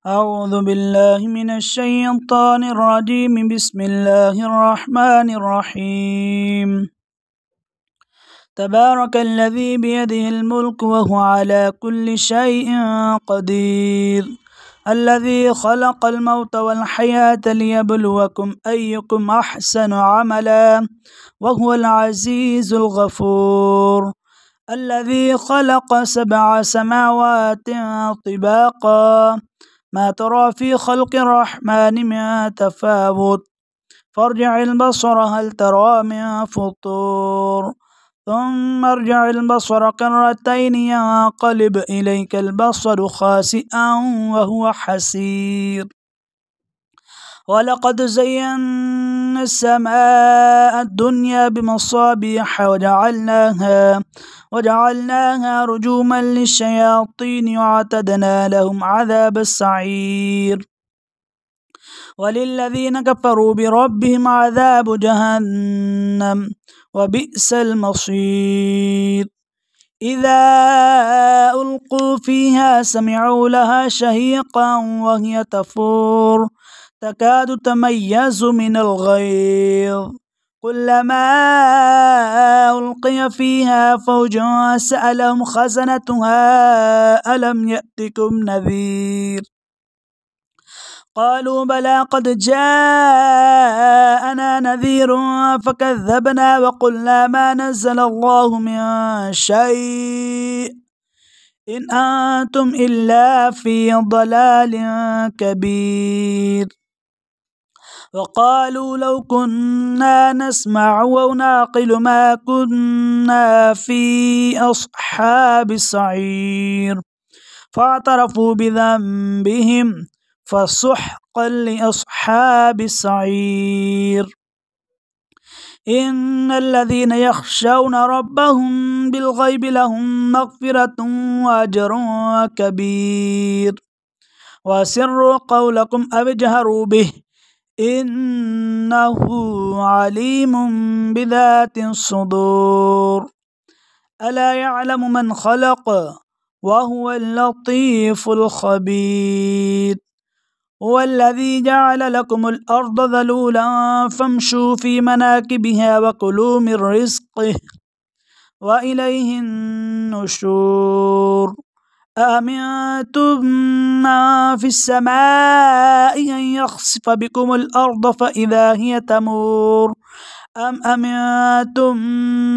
أعوذ بالله من الشيطان الرجيم. بسم الله الرحمن الرحيم. تبارك الذي بيده الملك وهو على كل شيء قدير. الذي خلق الموت والحياة ليبلوكم أيكم أحسن عملا وهو العزيز الغفور. الذي خلق 7 سماوات طباقا ما ترى في خلق الرحمن من تفاوت فارجع البصر هل ترى من فطور ثم ارجع البصر كرتين ينقلب إليك البصر خاسئا وهو حسير. ولقد زينا السماء الدنيا بمصابيح وجعلناها رجوما للشياطين وأعتدنا لهم عذاب السعير. وللذين كفروا بربهم عذاب جهنم وبئس المصير. إذا ألقوا فيها سمعوا لها شهيقا وهي تفور تكاد تميز من الغيظ كلما ألقي فيها فوج سألهم خزنتها ألم يأتكم نذير قالوا بلى قد جاءنا نذير فكذبنا وقلنا ما نزل الله من شيء إن أنتم إلا في ضلال كبير. وقالوا لو كنا نسمع أو نعقل ما كنا في أصحاب السعير فاعترفوا بذنبهم فسحقا لأصحاب السعير. إن الذين يخشون ربهم بالغيب لهم مغفرة وأجر كبير. وأسروا قولكم أو اجهروا به إنه عليم بذات الصدور. ألا يعلم من خلق وهو اللطيف الخبير. هو الذي جعل لكم الأرض ذلولا فامشوا في مناكبها وكلوا من رزقه وإليه النشور. أأمنتم من في السماء أن يخسف بكم الأرض فإذا هي تمور أم أمنتم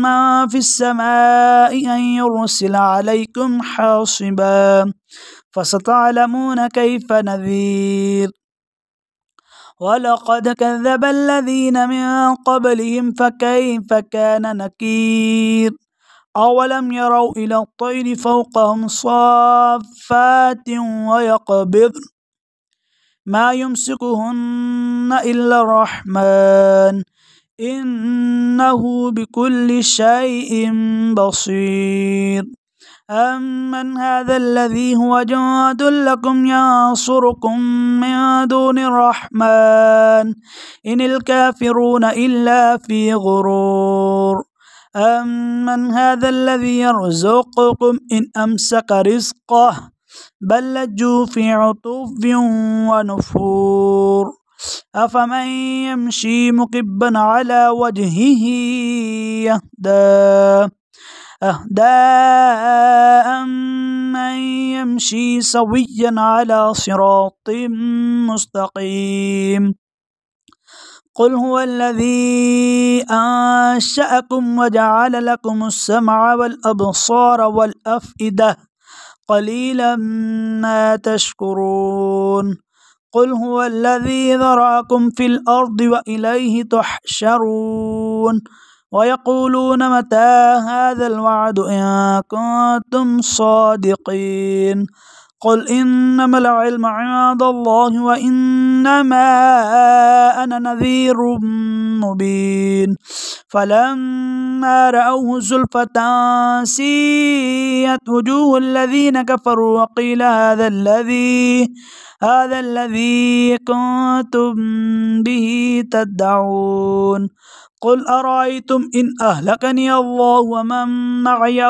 من في السماء أن يرسل عليكم حاصبا فستعلمون كيف نذير. ولقد كذب الذين من قبلهم فكيف كان نكير. أولم يروا إلى الطير فوقهم صافات ويقبضن ما يمسكهن إلا الرحمن إنه بكل شيء بصير. أمن هذا الذي هو جند لكم ينصركم من دون الرحمن إن الكافرون إلا في غرور. أمن هذا الذي يرزقكم إن أمسك رزقه بل لجوا في عتو ونفور. أفمن يمشي مكبا على وجهه أهدى أمن يمشي سويا على صراط مستقيم. قل هو الذي أنشأكم وجعل لكم السمع والأبصار والأفئدة قليلا ما تشكرون. قل هو الذي ذرأكم في الأرض وإليه تحشرون. ويقولون متى هذا الوعد إن كنتم صادقين. قل إنما العلم عند الله وإنما أنا نذير مبين. فلما رأوه زلفة سيئت وجوه الذين كفروا وقيل هذا الذي كنتم به تدعون. قل أرأيتم إن أهلكني الله ومن معي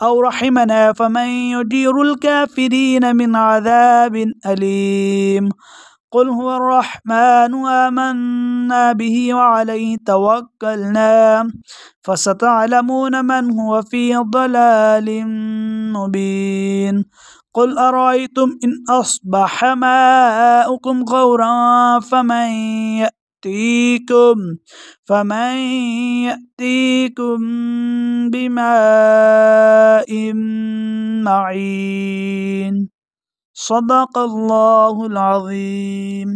أو رحمنا فمن يجير الكافرين من عذاب أليم قل هو الرحمن آمنا به وعليه توكلنا فستعلمون من هو في ضلال مبين قل أرأيتم إن أصبح ماؤكم غورا فمن يأتيكم بماء معين صدق الله العظيم.